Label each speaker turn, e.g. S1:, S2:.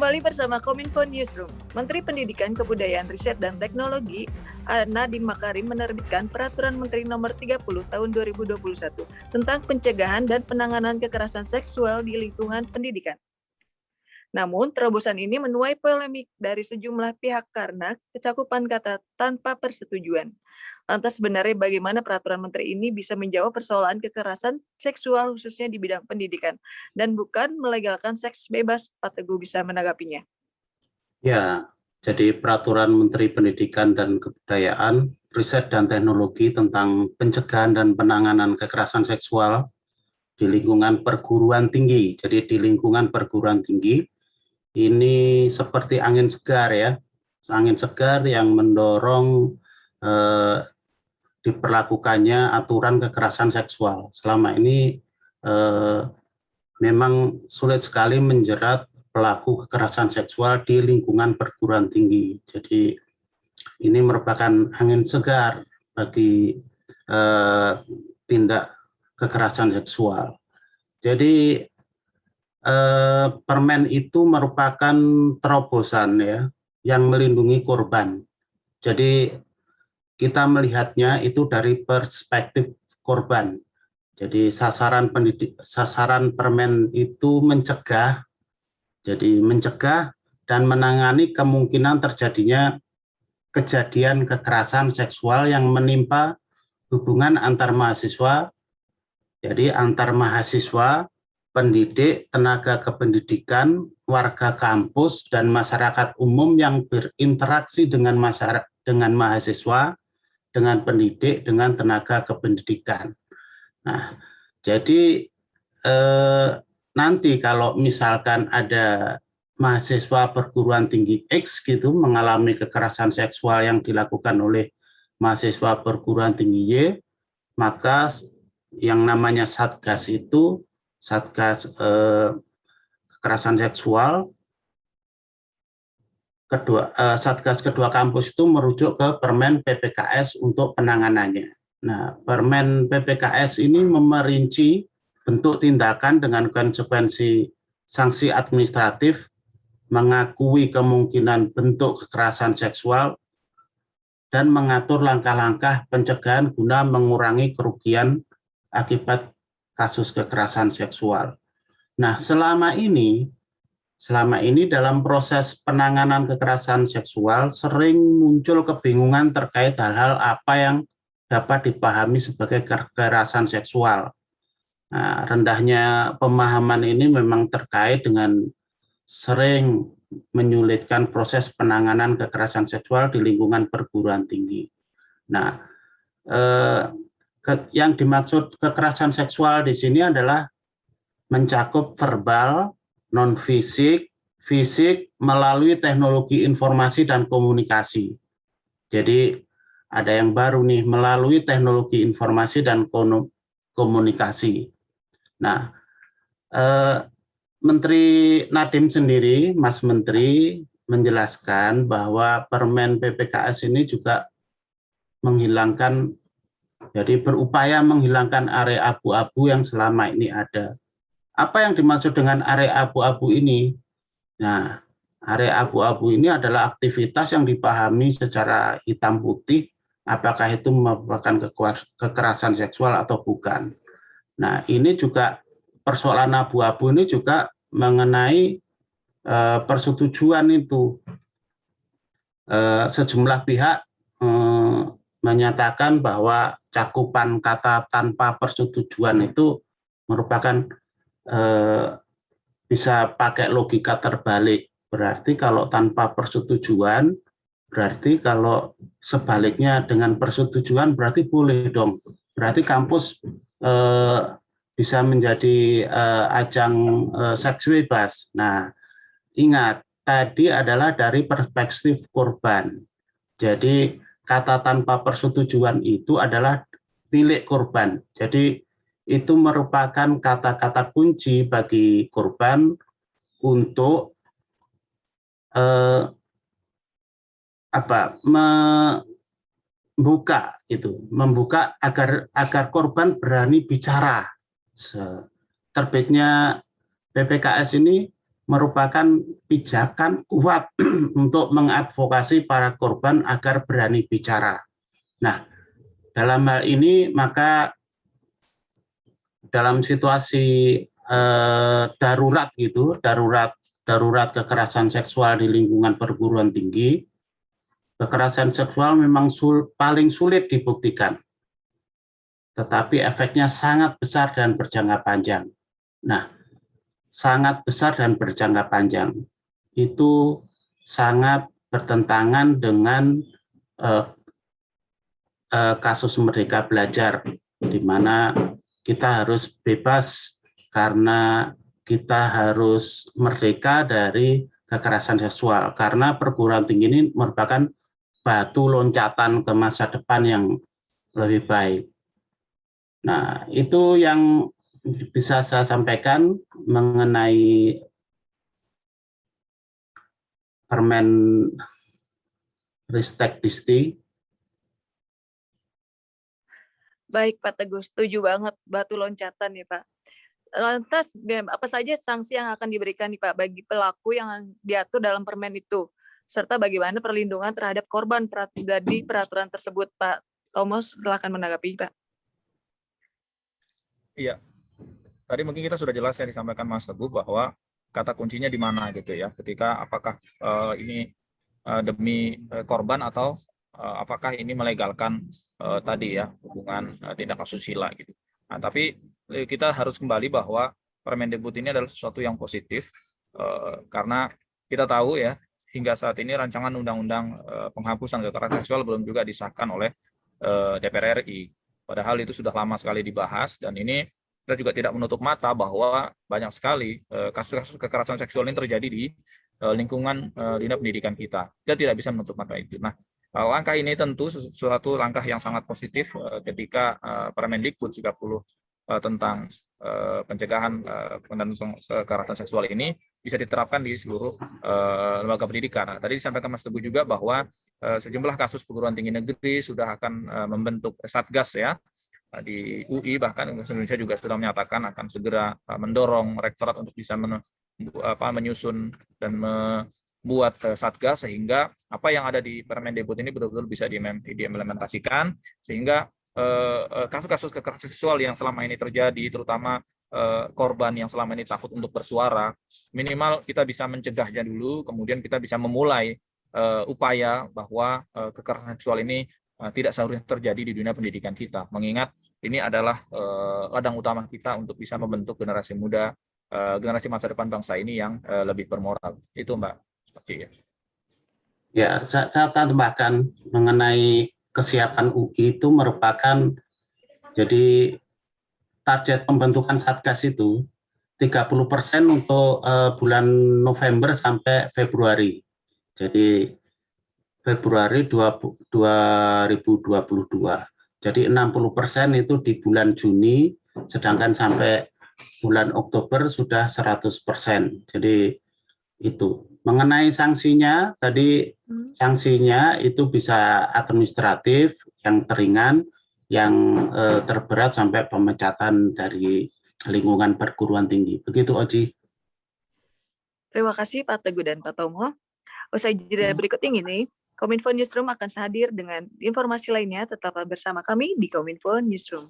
S1: Kembali bersama Kominfo Newsroom. Menteri Pendidikan, Kebudayaan, Riset, dan Teknologi Nadiem Makarim menerbitkan Peraturan Menteri Nomor 30 Tahun 2021 tentang pencegahan dan penanganan kekerasan seksual di lingkungan pendidikan. Namun, terobosan ini menuai polemik dari sejumlah pihak karena kecakupan kata tanpa persetujuan. Lantas sebenarnya bagaimana peraturan menteri ini bisa menjawab persoalan kekerasan seksual khususnya di bidang pendidikan dan bukan melegalkan seks bebas? Pak Teguh bisa menanggapinya.
S2: Ya, jadi peraturan Menteri Pendidikan dan Kebudayaan, Riset dan Teknologi tentang pencegahan dan penanganan kekerasan seksual di lingkungan perguruan tinggi. Jadi di lingkungan perguruan tinggi ini seperti angin segar ya, angin segar yang mendorong diperlakukannya aturan kekerasan seksual. Selama ini memang sulit sekali menjerat pelaku kekerasan seksual di lingkungan perguruan tinggi. Jadi ini merupakan angin segar bagi tindak kekerasan seksual. Jadi permen itu merupakan terobosan ya yang melindungi korban. Jadi kita melihatnya itu dari perspektif korban. Jadi sasaran permen itu mencegah, jadi mencegah dan menangani kemungkinan terjadinya kejadian kekerasan seksual yang menimpa hubungan antar mahasiswa, jadi antar mahasiswa, pendidik, tenaga kependidikan, warga kampus, dan masyarakat umum yang berinteraksi dengan mahasiswa, dengan pendidik, dengan tenaga kependidikan. Nah, jadi nanti kalau misalkan ada mahasiswa perguruan tinggi X gitu mengalami kekerasan seksual yang dilakukan oleh mahasiswa perguruan tinggi Y, maka yang namanya Satgas itu, Satgas kekerasan seksual, Satgas kedua kampus itu merujuk ke Permen PPKS untuk penanganannya. Nah, Permen PPKS ini memerinci bentuk tindakan dengan konsekuensi sanksi administratif, mengakui kemungkinan bentuk kekerasan seksual, dan mengatur langkah-langkah pencegahan guna mengurangi kerugian akibat kasus kekerasan seksual. Nah, selama ini dalam proses penanganan kekerasan seksual sering muncul kebingungan terkait hal-hal apa yang dapat dipahami sebagai kekerasan seksual. Nah, rendahnya pemahaman ini memang terkait dengan sering menyulitkan proses penanganan kekerasan seksual di lingkungan perguruan tinggi. Nah, yang dimaksud kekerasan seksual di sini adalah mencakup verbal, non-fisik, fisik melalui teknologi informasi dan komunikasi. Jadi ada yang baru nih, melalui teknologi informasi dan komunikasi. Nah, Menteri Nadiem sendiri, Mas Menteri, menjelaskan bahwa Permen PPKS ini juga menghilangkan, jadi berupaya menghilangkan area abu-abu yang selama ini ada. Apa yang dimaksud dengan area abu-abu ini? Nah, area abu-abu ini adalah aktivitas yang dipahami secara hitam putih, apakah itu merupakan kekerasan seksual atau bukan. Nah, ini juga persoalan abu-abu ini juga mengenai persetujuan itu. Sejumlah pihak menyatakan bahwa cakupan kata tanpa persetujuan itu merupakan bisa pakai logika terbalik. Berarti kalau tanpa persetujuan, berarti kalau sebaliknya dengan persetujuan berarti boleh dong. Berarti kampus bisa menjadi ajang seks bebas. Nah, ingat, tadi adalah dari perspektif korban. Jadi kata tanpa persetujuan itu adalah milik korban. Jadi itu merupakan kata-kata kunci bagi korban untuk membuka agar korban berani bicara. Terbitnya PPKS ini merupakan pijakan kuat untuk mengadvokasi para korban agar berani bicara. Nah, dalam hal ini maka dalam situasi darurat gitu, darurat kekerasan seksual di lingkungan perguruan tinggi, kekerasan seksual memang paling sulit dibuktikan, tetapi efeknya sangat besar dan berjangka panjang. Nah, sangat besar dan berjangka panjang itu sangat bertentangan dengan kasus Merdeka Belajar, di mana kita harus bebas karena kita harus merdeka dari kekerasan seksual, karena perguruan tinggi ini merupakan batu loncatan ke masa depan yang lebih baik. Nah, itu yang bisa saya sampaikan mengenai Permen Ristek Disti.
S1: Baik Pak Teguh, setuju banget, batu loncatan ya Pak. Lantas apa saja sanksi yang akan diberikan nih Pak bagi pelaku yang diatur dalam permen itu? Serta bagaimana perlindungan terhadap korban dari peraturan tersebut, Pak Thomas, silakan menanggapi Pak.
S3: Iya, tadi mungkin kita sudah jelas ya disampaikan Mas Teguh bahwa kata kuncinya di mana gitu ya, ketika apakah ini demi korban atau apakah ini melegalkan tadi ya hubungan tindak asusila gitu. Nah, tapi kita harus kembali bahwa Permendikbud ini adalah sesuatu yang positif karena kita tahu ya hingga saat ini rancangan undang-undang penghapusan kekerasan seksual belum juga disahkan oleh DPR RI. Padahal itu sudah lama sekali dibahas, dan ini kita juga tidak menutup mata bahwa banyak sekali kasus-kasus kekerasan seksual ini terjadi di lingkungan dinas pendidikan kita. Kita tidak bisa menutup mata itu. Nah, langkah ini tentu suatu langkah yang sangat positif ketika Permendikbud 30 tentang pencegahan kekerasan seksual ini bisa diterapkan di seluruh lembaga pendidikan. Nah, tadi disampaikan Mas Teguh juga bahwa sejumlah kasus perguruan tinggi negeri sudah akan membentuk satgas ya. Di UI bahkan Indonesia juga sudah menyatakan akan segera mendorong rektorat untuk bisa menyusun dan membuat satgas sehingga apa yang ada di Permendikbud ini betul-betul bisa diimplementasikan, sehingga kasus-kasus kekerasan seksual yang selama ini terjadi, terutama korban yang selama ini takut untuk bersuara, minimal kita bisa mencegahnya dulu, kemudian kita bisa memulai upaya bahwa kekerasan seksual ini tidak seharusnya terjadi di dunia pendidikan kita, mengingat ini adalah ladang utama kita untuk bisa membentuk generasi muda, generasi masa depan bangsa ini yang lebih bermoral. Itu Mbak. Oke.
S2: Ya, saya tambahkan mengenai kesiapan UI itu merupakan, jadi target pembentukan satgas itu 30% untuk bulan November sampai Februari. Jadi Februari 2022. Jadi 60% itu di bulan Juni, sedangkan sampai bulan Oktober sudah 100%. Jadi itu. Mengenai sanksinya, tadi sanksinya itu bisa administratif, yang teringan, yang terberat sampai pemecatan dari lingkungan perguruan tinggi. Begitu, Oji.
S1: Terima kasih Pak Teguh dan Pak Tomo. Usai jeda berikut ini, Kominfo Newsroom akan hadir dengan informasi lainnya. Tetaplah bersama kami di Kominfo Newsroom.